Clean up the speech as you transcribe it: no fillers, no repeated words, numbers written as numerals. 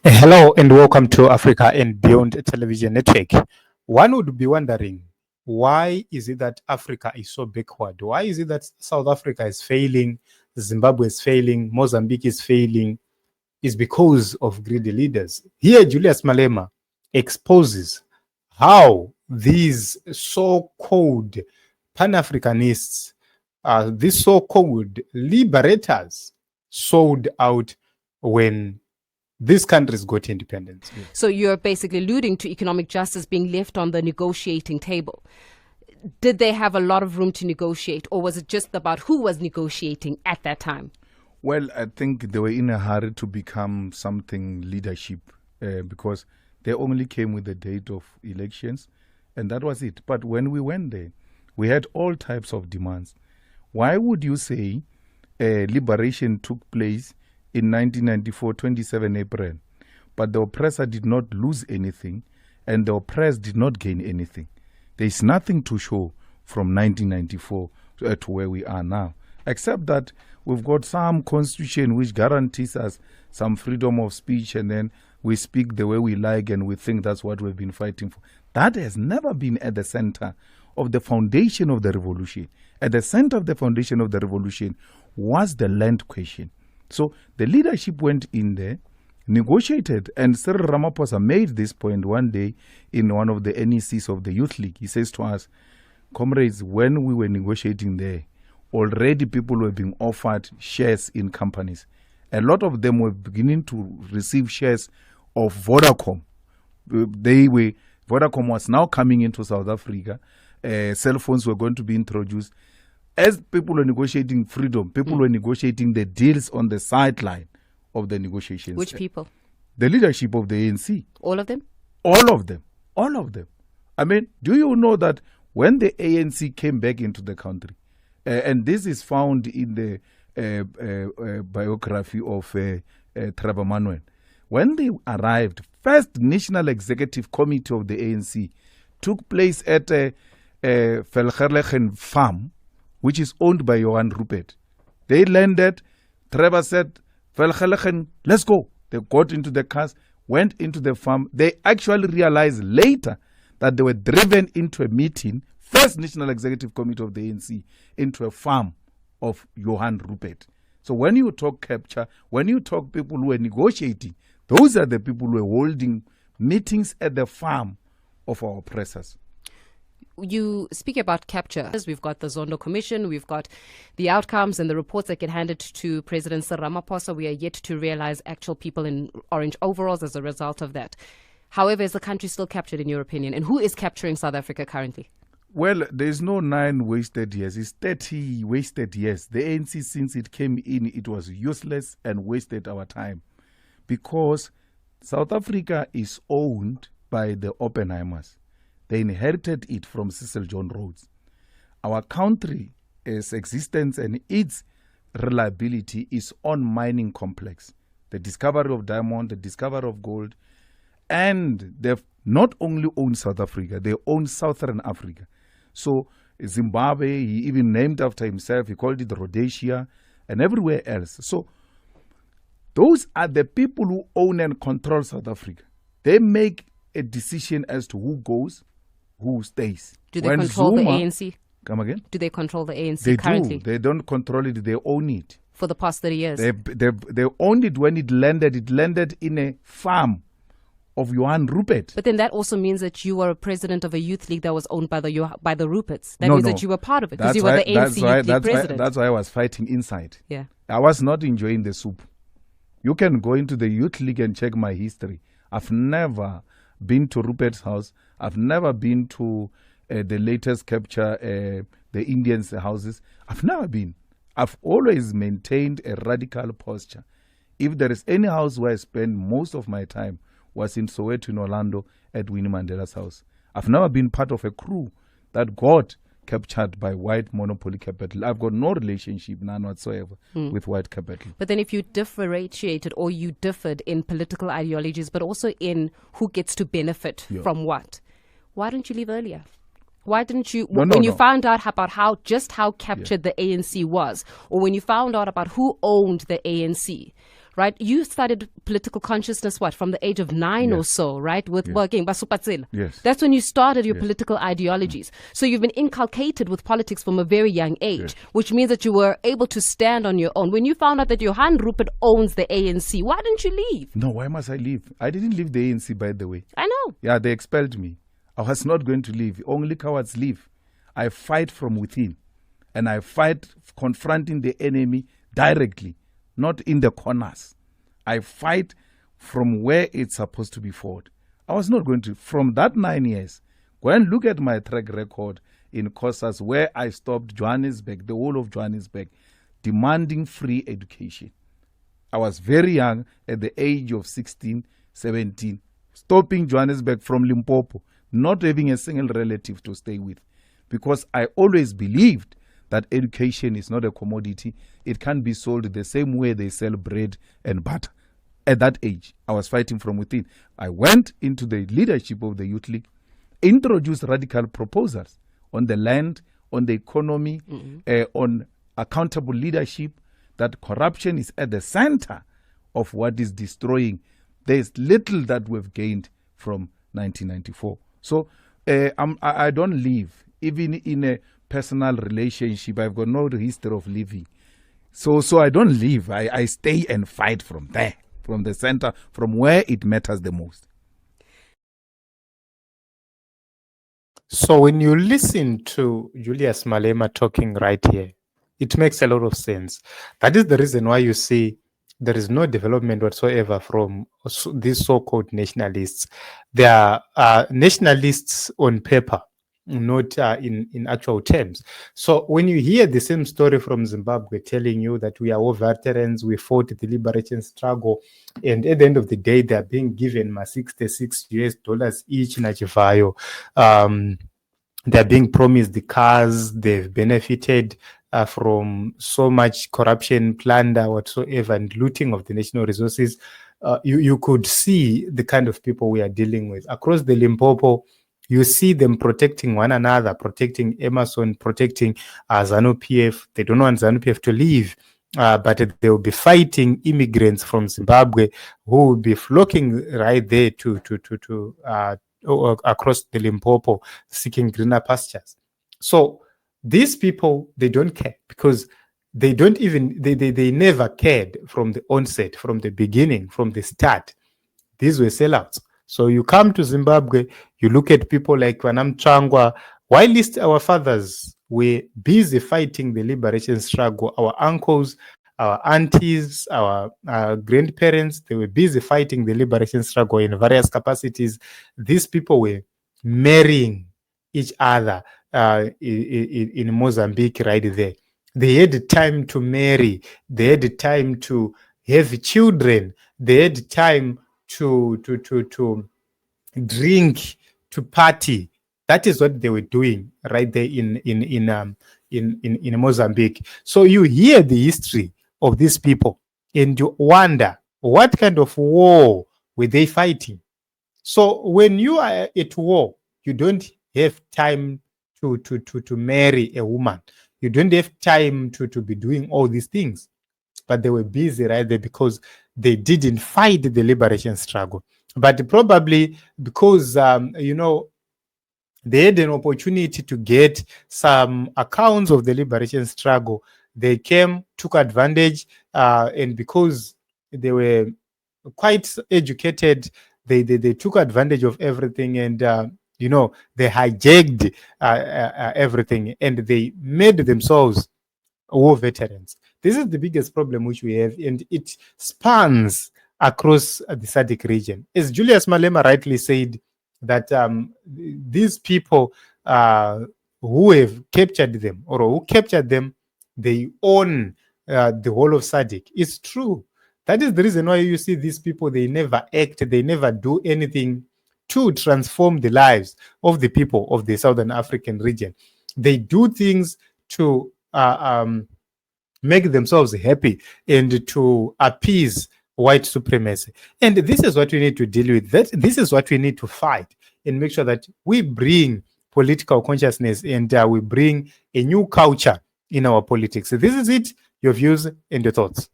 Hello and welcome to Africa and Beyond Television Network. One would be wondering, why is it that Africa is so backward? Why is it that South Africa is failing, Zimbabwe is failing, Mozambique is failing? Is because of greedy leaders. Here, Julius Malema exposes how these so-called Pan-Africanists, these so-called liberators, sold out when these countries got independence. So you're basically alluding to economic justice being left on the negotiating table. Did they have a lot of room to negotiate, or was it just about who was negotiating at that time? Well, I think they were in a hurry to become something leadership because they only came with the date of elections, and that was it. But when we went there, we had all types of demands. Why would you say liberation took place in 1994, 27 April, but the oppressor did not lose anything and the oppressed did not gain anything? There is nothing to show from 1994 to where we are now, except that we've got some constitution which guarantees us some freedom of speech, and then we speak the way we like and we think that's what we've been fighting for. That has never been at the center of the foundation of the revolution. At the center of the foundation of the revolution was the land question. So the leadership went in there, negotiated, and Cyril Ramaphosa made this point one day in one of the NECs of the Youth League. He says to us, comrades, when we were negotiating there, already people were being offered shares in companies. A lot of them were beginning to receive shares of Vodacom. Vodacom was now coming into South Africa. Cell phones were going to be introduced. As people were negotiating freedom, people were negotiating the deals on the sideline of the negotiations. Which people? The leadership of the ANC. All of them? All of them. All of them. I mean, do you know that when the ANC came back into the country, and this is found in the biography of Trevor Manuel, when they arrived, first National Executive Committee of the ANC took place at Velgerlegen Farm, which is owned by Johan Rupert. They landed. Trevor said, Velgerlegen, let's go. They got into the cars, went into the farm. They actually realized later that they were driven into a meeting, first National Executive Committee of the ANC, into a farm of Johan Rupert. So when you talk capture, when you talk people who are negotiating, those are the people who are holding meetings at the farm of our oppressors. You speak about capture. We've got the Zondo Commission, we've got the outcomes and the reports that get handed to President Cyril Ramaphosa. We are yet to realize actual people in orange overalls as a result of that. However, is the country still captured in your opinion? And who is capturing South Africa currently? Well, there's no 9 wasted years. It's 30 wasted years. The ANC, since it came in, it was useless and wasted our time. Because South Africa is owned by the Oppenheimers. They inherited it from Cecil John Rhodes. Our country's existence and its reliability is on mining complex. The discovery of diamond, the discovery of gold, and they've not only owned South Africa, they own Southern Africa. So Zimbabwe, he even named after himself, he called it Rhodesia, and everywhere else. So those are the people who own and control South Africa. They make a decision as to who goes, who stays. Do they control the ANC? Come again? Do they control the ANC they currently? Do. They don't control it, they own it. For the past 30 years? They owned it when it landed. It landed in a farm of Johan Rupert. But then that also means that you were a president of a youth league that was owned by the Ruperts. That means that you were part of it because you were the ANC youth league president. That's why I was fighting inside. Yeah. I was not enjoying the soup. You can go into the youth league and check my history. I've never been to Rupert's house. I've never been to the latest capture, the Indians' houses. I've never been. I've always maintained a radical posture. If there is any house where I spend most of my time was in Soweto in Orlando at Winnie Mandela's house. I've never been part of a crew that got captured by white monopoly capital. I've got no relationship, none whatsoever, with white capital. But then if you differentiated or you differed in political ideologies, but also in who gets to benefit from what, why didn't you leave earlier? Why didn't you, when you found out about how captured the ANC was, or when you found out about who owned the ANC, right? You started political consciousness, what, from the age of 9 or so, right? With working Basupatsela. Yes. That's when you started your political ideologies. So you've been inculcated with politics from a very young age, which means that you were able to stand on your own. When you found out that Johan Rupert owns the ANC, why didn't you leave? No, why must I leave? I didn't leave the ANC, by the way. I know. Yeah, they expelled me. I was not going to leave. Only cowards leave. I fight from within. And I fight confronting the enemy directly, not in the corners. I fight from where it's supposed to be fought. I was not going to. From that 9 years, go and look at my track record in COSAS, where I stopped Johannesburg, the whole of Johannesburg, demanding free education. I was very young, at the age of 16, 17, stopping Johannesburg from Limpopo, not having a single relative to stay with, because I always believed that education is not a commodity. It can be sold the same way they sell bread and butter. At that age, I was fighting from within. I went into the leadership of the Youth League, introduced radical proposals on the land, on the economy, on accountable leadership, that corruption is at the center of what is destroying. There's little that we've gained from 1994. So I don't live, even in a personal relationship. I've got no history of living. So I don't leave. I stay and fight from there, from the center, from where it matters the most. So when you listen to Julius Malema talking right here, it makes a lot of sense. That is the reason why you see there is no development whatsoever from these so-called nationalists. They are nationalists on paper, not in actual terms. So when you hear the same story from Zimbabwe telling you that we are all veterans, we fought the liberation struggle, and at the end of the day, they are being given $66 each in Achivayo. They're being promised the cars, they've benefited from so much corruption, plunder, whatsoever, and looting of the national resources. You could see the kind of people we are dealing with. Across the Limpopo, you see them protecting one another, protecting Emerson, protecting Zanu PF. They don't want Zanu PF to leave, but they will be fighting immigrants from Zimbabwe who will be flocking right there to across the Limpopo, seeking greener pastures. So these people, they don't care, because they don't even, they never cared from the onset, from the beginning, from the start. These were sellouts. So you come to Zimbabwe, you look at people like Mnangagwa. Whilst our fathers were busy fighting the liberation struggle, our uncles, our aunties, our grandparents, they were busy fighting the liberation struggle in various capacities. These people were marrying each other in Mozambique right there. They had time to marry. They had time to have children. They had time to drink, to party. That is what they were doing right there in Mozambique. So you hear the history of these people and you wonder, what kind of war were they fighting? So when you are at war, you don't have time to marry a woman. You don't have time to be doing all these things. But they were busy right there because they didn't fight the liberation struggle. But probably because, they had an opportunity to get some accounts of the liberation struggle. They came, took advantage, and because they were quite educated, they took advantage of everything, and they hijacked everything, and they made themselves war veterans. This is the biggest problem which we have, and it spans across the SADC region. As Julius Malema rightly said, that these people who have captured them, or who captured them, they own the whole of SADC. It's true. That is the reason why you see these people, they never act, they never do anything to transform the lives of the people of the Southern African region. They do things to make themselves happy and to appease white supremacy. And this is what we need to deal with. This is what we need to fight and make sure that we bring political consciousness and we bring a new culture in our politics. So this is it, your views and your thoughts.